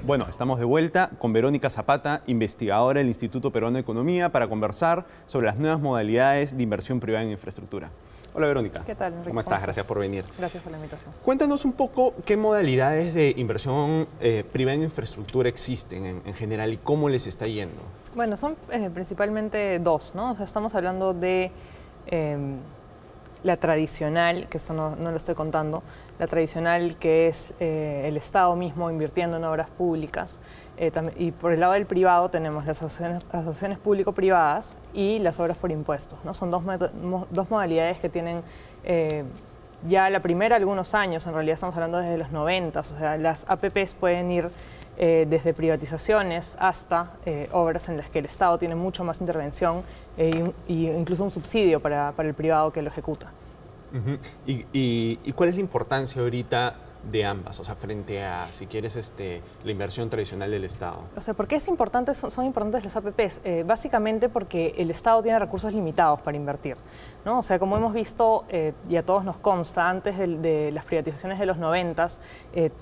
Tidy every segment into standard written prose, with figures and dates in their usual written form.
Bueno, estamos de vuelta con Verónica Zapata, investigadora del Instituto Peruano de Economía, para conversar sobre las nuevas modalidades de inversión privada en infraestructura. Hola Verónica. ¿Qué tal, Enrique? ¿Cómo estás? Gracias por venir. Gracias por la invitación. Cuéntanos un poco qué modalidades de inversión privada en infraestructura existen en general y cómo les está yendo. Bueno, son principalmente dos, ¿no? O sea, estamos hablando de la tradicional, que esto no lo estoy contando, la tradicional que es el Estado mismo invirtiendo en obras públicas. Y por el lado del privado tenemos las asociaciones público-privadas y las obras por impuestos, ¿no? Son dos modalidades que tienen ya la primera algunos años, en realidad estamos hablando desde los 90, o sea, las APPs pueden ir desde privatizaciones hasta obras en las que el Estado tiene mucho más intervención e incluso un subsidio para el privado que lo ejecuta. ¿Y cuál es la importancia ahorita de ambas? O sea, frente a, si quieres, la inversión tradicional del Estado. O sea, ¿por qué es importante, son importantes las APPs? Básicamente porque el Estado tiene recursos limitados para invertir, ¿no? O sea, como hemos visto, y a todos nos consta, antes de las privatizaciones de los 90s,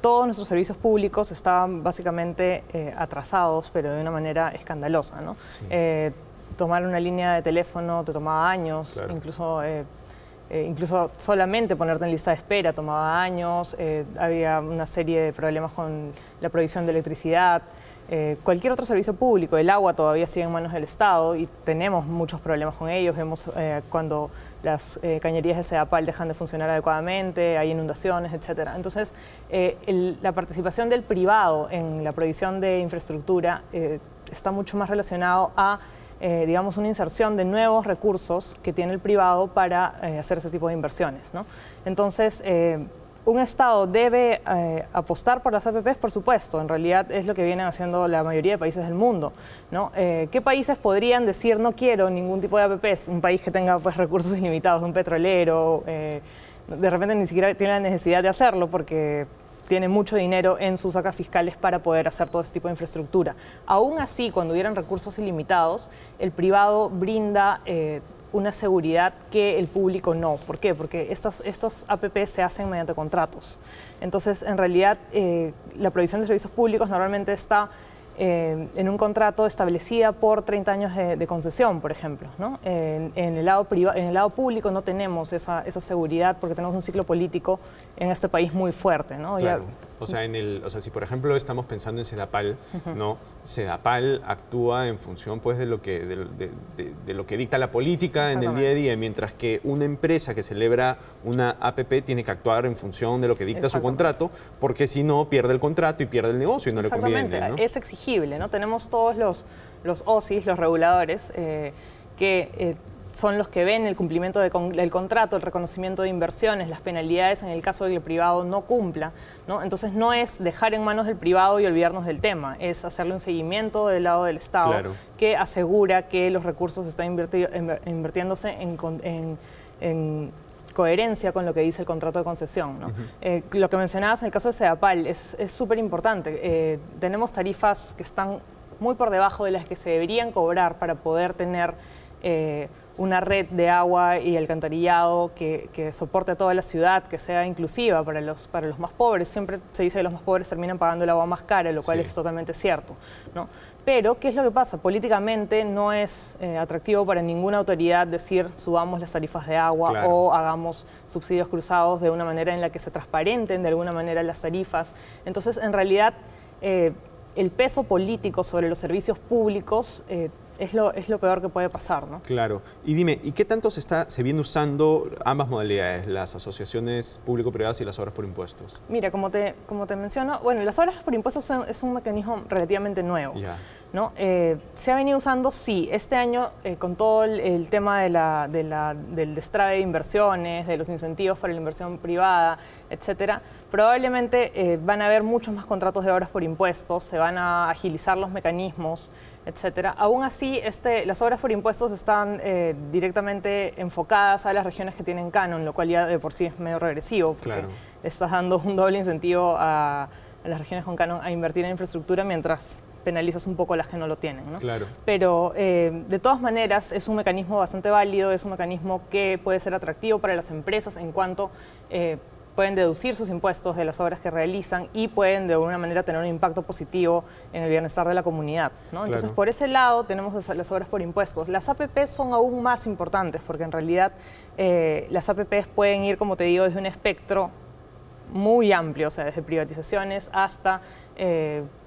todos nuestros servicios públicos estaban básicamente atrasados, pero de una manera escandalosa, ¿no? Sí. Tomar una línea de teléfono te tomaba años, claro. Incluso solamente ponerte en lista de espera tomaba años, había una serie de problemas con la provisión de electricidad, cualquier otro servicio público, el agua todavía sigue en manos del Estado y tenemos muchos problemas con ellos, vemos cuando las cañerías de Sedapal dejan de funcionar adecuadamente, hay inundaciones, etc. Entonces, la participación del privado en la provisión de infraestructura está mucho más relacionado a digamos, una inserción de nuevos recursos que tiene el privado para hacer ese tipo de inversiones, ¿no? Entonces, un Estado debe apostar por las APPs, por supuesto, en realidad es lo que vienen haciendo la mayoría de países del mundo, ¿no? ¿Qué países podrían decir no quiero ningún tipo de APPs? Un país que tenga pues, recursos ilimitados, un petrolero, de repente ni siquiera tiene la necesidad de hacerlo porque tiene mucho dinero en sus arcas fiscales para poder hacer todo ese tipo de infraestructura. Aún así, cuando hubieran recursos ilimitados, el privado brinda una seguridad que el público no. ¿Por qué? Porque estos APPs se hacen mediante contratos. Entonces, en realidad, la provisión de servicios públicos normalmente está en un contrato establecida por 30 años de concesión, por ejemplo, ¿no? En el lado público no tenemos esa seguridad porque tenemos un ciclo político en este país muy fuerte, ¿no? Claro. O sea, si por ejemplo estamos pensando en Sedapal, ¿no? Sedapal actúa en función pues, de lo que dicta la política en el día a día, mientras que una empresa que celebra una APP tiene que actuar en función de lo que dicta su contrato, porque si no pierde el contrato y pierde el negocio y no le conviene, ¿no? Es exigible, ¿no? Tenemos todos los OSIs, los reguladores, que son los que ven el cumplimiento del contrato, el reconocimiento de inversiones, las penalidades en el caso de que el privado no cumpla, ¿no? Entonces no es dejar en manos del privado y olvidarnos del tema, es hacerle un seguimiento del lado del Estado, claro, que asegura que los recursos están invirtiéndose en coherencia con lo que dice el contrato de concesión, ¿no? Lo que mencionabas en el caso de Sedapal es súper importante. Tenemos tarifas que están muy por debajo de las que se deberían cobrar para poder tener una red de agua y alcantarillado que soporte a toda la ciudad, que sea inclusiva para los más pobres. Siempre se dice que los más pobres terminan pagando el agua más cara, lo cual es totalmente cierto, ¿no? Pero, ¿qué es lo que pasa? Políticamente no es atractivo para ninguna autoridad decir subamos las tarifas de agua, claro, o hagamos subsidios cruzados de una manera en la que se transparenten de alguna manera las tarifas. Entonces, en realidad, el peso político sobre los servicios públicos es lo peor que puede pasar, ¿no? Claro. Y dime, ¿y qué tanto se viene usando ambas modalidades, las asociaciones público-privadas y las obras por impuestos? Mira, como te menciono, bueno, las obras por impuestos es un mecanismo relativamente nuevo, ¿no? Se ha venido usando, sí, este año con todo el tema del destrave de inversiones, de los incentivos para la inversión privada, etcétera, probablemente van a haber muchos más contratos de obras por impuestos, se van a agilizar los mecanismos, etcétera. Aún así, las obras por impuestos están directamente enfocadas a las regiones que tienen canon, lo cual ya de por sí es medio regresivo, porque claro, le estás dando un doble incentivo a las regiones con canon a invertir en infraestructura mientras penalizas un poco a las que no lo tienen, ¿no? Claro. Pero de todas maneras es un mecanismo bastante válido, es un mecanismo que puede ser atractivo para las empresas en cuanto pueden deducir sus impuestos de las obras que realizan y pueden de alguna manera tener un impacto positivo en el bienestar de la comunidad, ¿no? Entonces, por ese lado tenemos las obras por impuestos. Las APPs son aún más importantes porque en realidad las APPs pueden ir, como te digo, desde un espectro muy amplio, o sea, desde privatizaciones hasta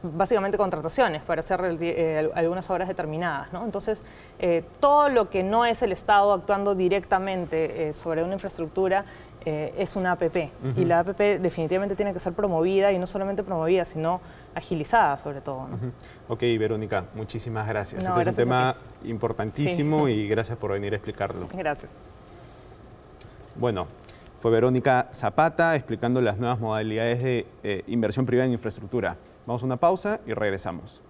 básicamente contrataciones para hacer algunas obras determinadas, ¿no? Entonces, todo lo que no es el Estado actuando directamente sobre una infraestructura es una APP. Y la APP definitivamente tiene que ser promovida, y no solamente promovida, sino agilizada sobre todo, ¿no? Ok, Verónica, muchísimas gracias. No, Este es un tema sí. importantísimo y gracias por venir a explicarlo. Gracias. Bueno, fue Verónica Zapata explicando las nuevas modalidades de inversión privada en infraestructura. Vamos a una pausa y regresamos.